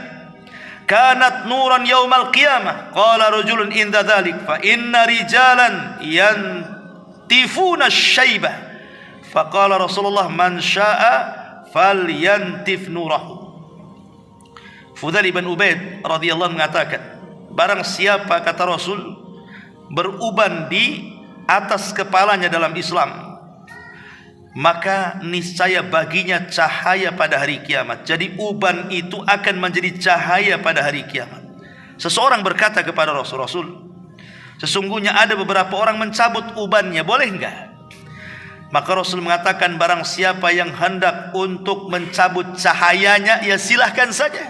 kanat nuran yaumal qiyamah." Qala rajulun inda dzalik, "Fa inna rijalan yantifuna syaibah." Faqala Rasulullah, "Man syaa'a falyantif nurahu." Fudail bin Ubaid radhiyallahu mengatakan, barang siapa, kata Rasul, beruban di atas kepalanya dalam Islam, maka niscaya baginya cahaya pada hari kiamat. Jadi uban itu akan menjadi cahaya pada hari kiamat. Seseorang berkata kepada Rasul, "Rasul, sesungguhnya ada beberapa orang mencabut ubannya, boleh enggak?" Maka Rasul mengatakan, barang siapa yang hendak untuk mencabut cahayanya, ya silahkan saja.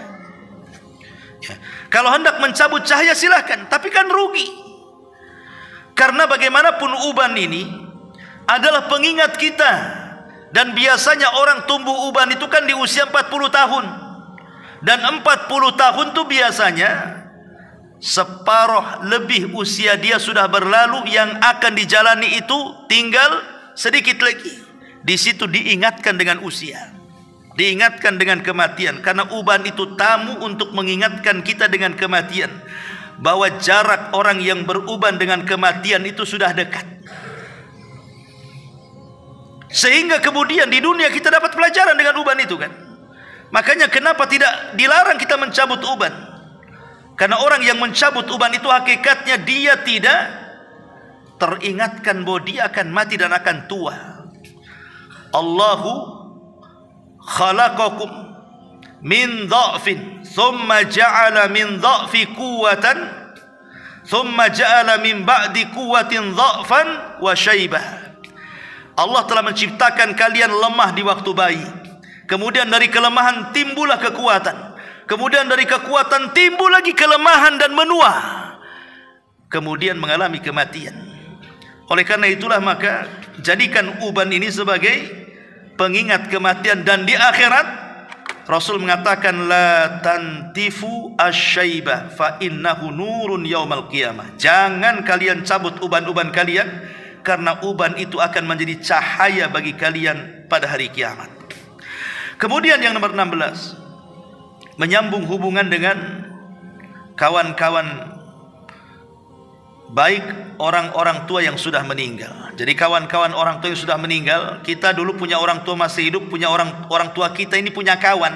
Ya. Kalau hendak mencabut cahaya silahkan, tapi kan rugi. Karena bagaimanapun uban ini adalah pengingat kita. Dan biasanya orang tumbuh uban itu kan di usia 40 tahun. Dan 40 tahun itu biasanya separuh lebih usia dia sudah berlalu, yang akan dijalani itu tinggal sedikit lagi. Di situ diingatkan dengan usia. diingatkan dengan kematian, karena uban itu tamu untuk mengingatkan kita dengan kematian, bahwa jarak orang yang beruban dengan kematian itu sudah dekat. Sehingga kemudian di dunia kita dapat pelajaran dengan uban itu kan. Makanya kenapa tidak dilarang kita mencabut uban? Karena orang yang mencabut uban itu hakikatnya dia tidak teringatkan bahwa dia akan mati dan akan tua. Allahu khalaqakum min dha'fin thumma ja'ala min dha'fi quwwatan thumma ja'ala min ba'di quwwatin dha'fan wa syaibah. Allah telah menciptakan kalian lemah di waktu bayi. Kemudian dari kelemahan timbullah kekuatan. Kemudian dari kekuatan timbul lagi kelemahan dan menua. Kemudian mengalami kematian. Oleh karena itulah maka jadikan uban ini sebagai pengingat kematian. Dan di akhirat Rasul mengatakan la tantifu asyaibah fa innahu nurun yaumal qiyamah. Jangan kalian cabut uban-uban kalian, karena uban itu akan menjadi cahaya bagi kalian pada hari kiamat. Kemudian yang nomor 16, menyambung hubungan dengan kawan-kawan baik orang-orang tua yang sudah meninggal. Jadi kawan-kawan orang tua yang sudah meninggal, kita dulu punya orang tua masih hidup, punya orang tua kita ini punya kawan.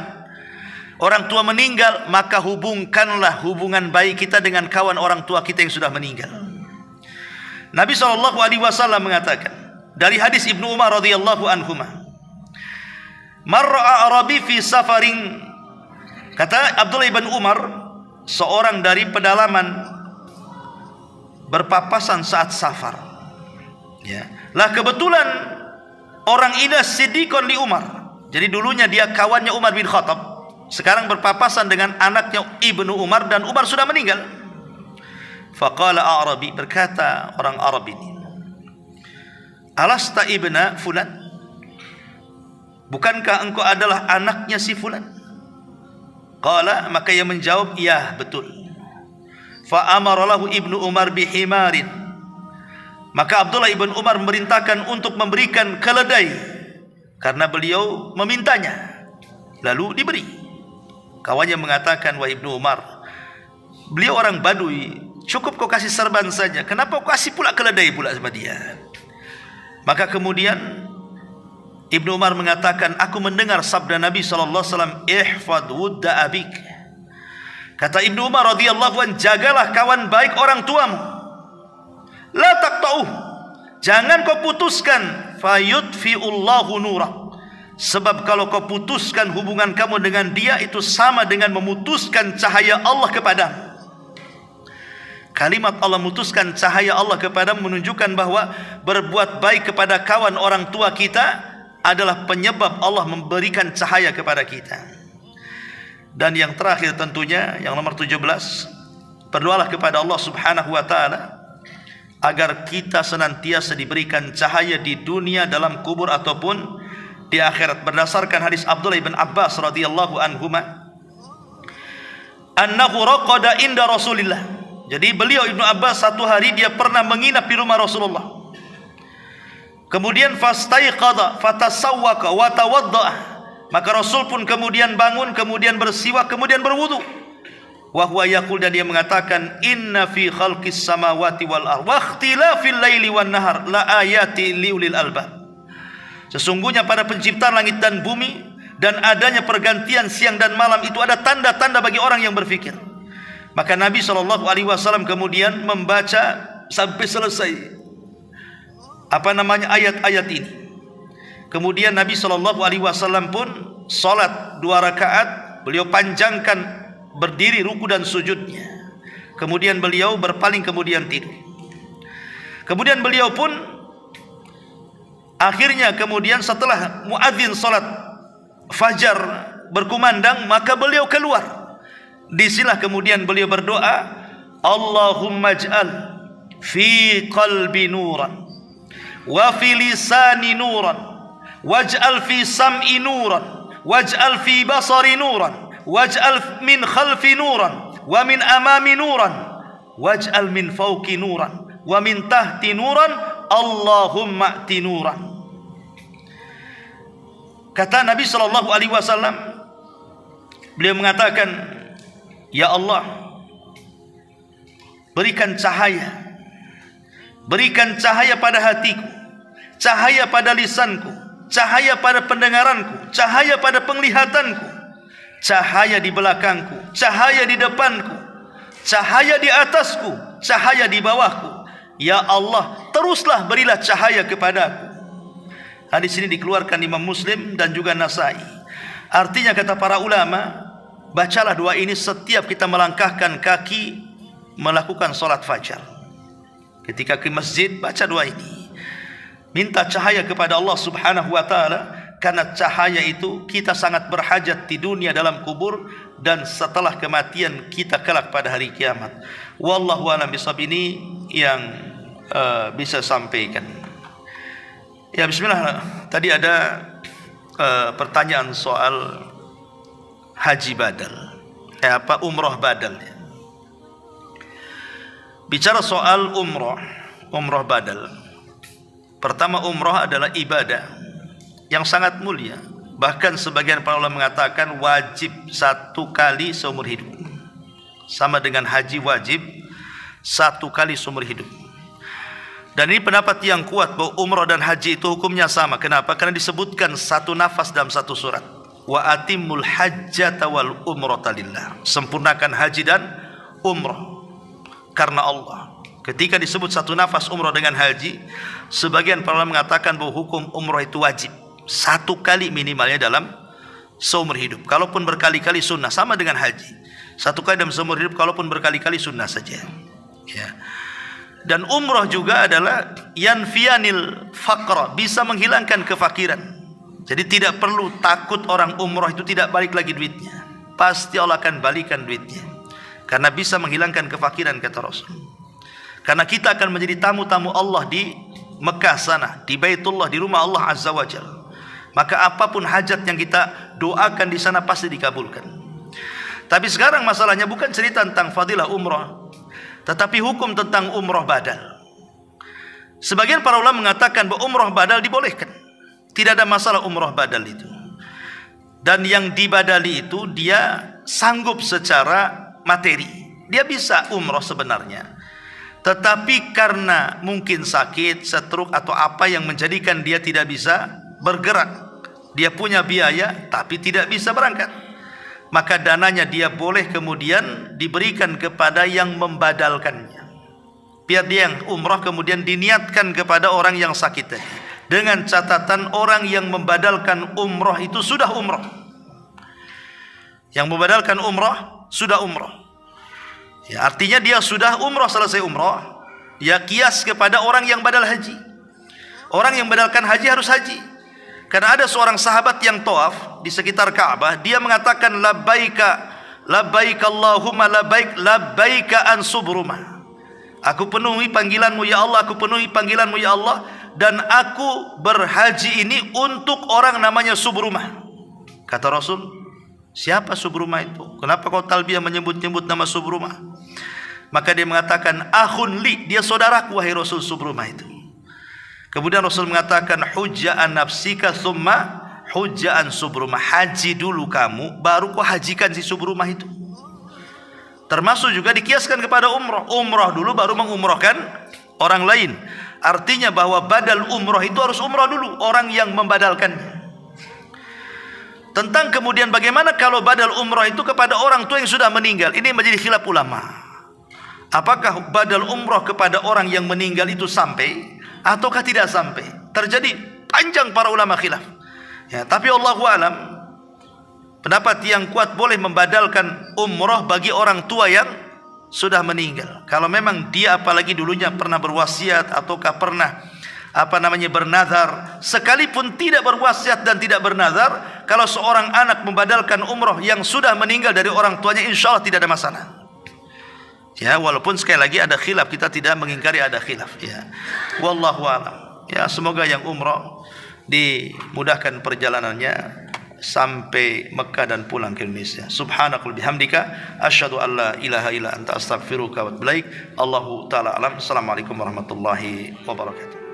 Orang tua meninggal, maka hubungkanlah hubungan baik kita dengan kawan orang tua kita yang sudah meninggal. Nabi SAW mengatakan dari hadis Ibnu Umar radhiyallahu anhuma, mar'a Arabi fi safarin, kata Abdullah ibn Umar, seorang dari pedalaman berpapasan saat safar. Ya. Lah kebetulan orang ini siddiqon li Umar. Jadi dulunya dia kawannya Umar bin Khattab, sekarang berpapasan dengan anaknya Ibnu Umar dan Umar sudah meninggal. Faqala Arabi, berkata orang Arab ini, alasta ibna fulan, bukankah engkau adalah anaknya si fulan? Qala, maka ia menjawab, ya betul. Fa amara lahu Ibnu Umar bihimarin, maka Abdullah ibn Umar memerintahkan untuk memberikan keledai karena beliau memintanya, lalu diberi. Kawannya mengatakan, wah Ibnu Umar, beliau orang Badui, cukup kau kasih serban saja, kenapa kau kasih pula keledai pula sama dia? Maka kemudian Ibnu Umar mengatakan, aku mendengar sabda Nabi SAW, ihfad wudda abik. Kata Ibnu Umar radhiyallahu an, jagalah kawan baik orang tuamu. La taqta'uh, jangan kau putuskan. Fayudfi'ullahu nurah, sebab kalau kau putuskan hubungan kamu dengan dia, itu sama dengan memutuskan cahaya Allah kepadamu. Kalimat Allah memutuskan cahaya Allah kepadamu menunjukkan bahwa berbuat baik kepada kawan orang tua kita adalah penyebab Allah memberikan cahaya kepada kita. Dan yang terakhir tentunya yang nomor 17, berdoalah kepada Allah Subhanahu wa taala agar kita senantiasa diberikan cahaya di dunia dalam kubur ataupun di akhirat, berdasarkan hadis Abdullah bin Abbas radhiyallahu anhuma, annahu raqada inda Rasulillah. Jadi beliau Ibnu Abbas satu hari dia pernah menginap di rumah Rasulullah. Kemudian fastaiqadha fatasawwaka wa tawaddaa, maka Rasul pun kemudian bangun, kemudian bersiwak, kemudian berwudu. Wa huwa yaqul, dan dia mengatakan, inna fi khalqis samawati wal ardh wa ikhtilafil laili wan nahar la ayati liulil albab. Sesungguhnya pada penciptaan langit dan bumi dan adanya pergantian siang dan malam itu ada tanda-tanda bagi orang yang berfikir. Maka Nabi SAW kemudian membaca sampai selesai ayat-ayat ini. Kemudian Nabi SAW pun salat 2 rakaat, beliau panjangkan berdiri ruku dan sujudnya. Kemudian beliau berpaling, kemudian tidur. Kemudian beliau pun akhirnya kemudian setelah muadzin salat fajar berkumandang, maka beliau keluar. Disilah kemudian beliau berdoa, Allahumma ij'al fi qalbi nuran wa fi lisani nuran waj'al fi sam'i nuran waj'al fi basari nuran waj'al min khalfi nuran wa min amami nuran waj'al min fawqi nuran wa min tahti nuran Allahumma a'ti nuran. Kata Nabi sallallahu alaihi wasallam, beliau mengatakan, "Ya Allah, berikan cahaya pada hatiku, cahaya pada lisanku, cahaya pada pendengaranku, cahaya pada penglihatanku, cahaya di belakangku, cahaya di depanku, cahaya di atasku, cahaya di bawahku. Ya Allah, teruslah berilah cahaya kepadaku." Hadis ini dikeluarkan Imam Muslim dan juga Nasai. Artinya kata para ulama, bacalah doa ini setiap kita melangkahkan kaki melakukan solat fajar. Ketika ke masjid, baca doa ini. Minta cahaya kepada Allah subhanahu wa ta'ala, karena cahaya itu kita sangat berhajat di dunia dalam kubur dan setelah kematian kita kelak pada hari kiamat. Wallahu a'lam bishawab. Ini yang bisa sampaikan. Ya, bismillah. Tadi ada pertanyaan soal haji badal. Umrah badal. Bicara soal umrah badal. Pertama, umrah adalah ibadah yang sangat mulia. Bahkan sebagian para ulama mengatakan wajib 1 kali seumur hidup. Sama dengan haji wajib 1 kali seumur hidup. Dan ini pendapat yang kuat bahwa umrah dan haji itu hukumnya sama. Kenapa? Karena disebutkan satu nafas dalam satu surat. Wa atimul hajjata wal umrata lillah. Sempurnakan haji dan umrah karena Allah. Ketika disebut satu nafas umrah dengan haji, sebagian para ulama mengatakan bahwa hukum umrah itu wajib 1 kali minimalnya dalam seumur hidup. Kalaupun berkali-kali sunnah, sama dengan haji. 1 kali dalam seumur hidup, kalaupun berkali-kali sunnah saja. Ya. Dan umrah juga adalah yanfiyanil faqra, bisa menghilangkan kefakiran. Jadi tidak perlu takut orang umrah itu tidak balik lagi duitnya. Pasti Allah akan balikan duitnya. Karena bisa menghilangkan kefakiran, kata Rasul. Karena kita akan menjadi tamu-tamu Allah di Mekah sana, di Baitullah, di rumah Allah Azza wa Jalla. Maka apapun hajat yang kita doakan di sana pasti dikabulkan. Tapi sekarang masalahnya bukan cerita tentang fadilah umrah, tetapi hukum tentang umrah badal. Sebagian para ulama mengatakan bahwa umrah badal dibolehkan. Tidak ada masalah umrah badal itu. Dan yang dibadali itu dia sanggup secara materi. Dia bisa umrah sebenarnya. Tetapi karena mungkin sakit, stroke atau apa yang menjadikan dia tidak bisa bergerak. Dia punya biaya tapi tidak bisa berangkat. Maka dananya dia boleh kemudian diberikan kepada yang membadalkannya. Biar dia yang umrah kemudian diniatkan kepada orang yang sakit tadi. Dengan catatan orang yang membadalkan umrah itu sudah umrah. Yang membadalkan umrah sudah umrah. Ya, artinya dia sudah umrah, selesai umrah. Ya, kias kepada orang yang badal haji. Orang yang badalkan haji harus haji. Karena ada seorang sahabat yang tawaf di sekitar Ka'bah, dia mengatakan labbaika Allahumma labbaika an subrumah. Aku penuhi panggilanmu ya Allah, aku penuhi panggilanmu ya Allah, dan aku berhaji ini untuk orang namanya Subrumah. Kata Rasul, siapa Subrumah itu? Kenapa kau talbiyah menyebut-nyebut nama Subrumah? Maka dia mengatakan akhun li, dia saudaraku wahai Rasul Subrumah itu. Kemudian Rasul mengatakan hujja'an nafsika thumma hujja'an Subrumah. Haji dulu kamu, baru kau hajikan si Subrumah itu. Termasuk juga dikiaskan kepada umrah. Umrah dulu baru mengumrahkan orang lain. Artinya bahwa badal umrah itu harus umrah dulu, orang yang membadalkannya. Tentang kemudian bagaimana kalau badal umrah itu kepada orang tua yang sudah meninggal, ini menjadi khilaf ulama. Apakah badal umrah kepada orang yang meninggal itu sampai ataukah tidak sampai? Terjadi panjang para ulama khilaf. Ya, tapi Allahu a'lam, pendapat yang kuat boleh membadalkan umrah bagi orang tua yang sudah meninggal. Kalau memang dia apalagi dulunya pernah berwasiat ataukah pernah bernazar, sekalipun tidak berwasiat dan tidak bernazar, kalau seorang anak membadalkan umrah yang sudah meninggal dari orang tuanya, insya Allah tidak ada masalah. Ya, walaupun sekali lagi ada khilaf, kita tidak mengingkari ada khilaf. Ya, wallahu a'lam. Ya, semoga yang umrah dimudahkan perjalanannya sampai Mekah dan pulang ke Indonesia. Subhanakal bihamdika asyhadu an la ilaha illa anta astaghfiruka wa atubu ilaik. Allahu taala alam. Assalamualaikum warahmatullahi wabarakatuh.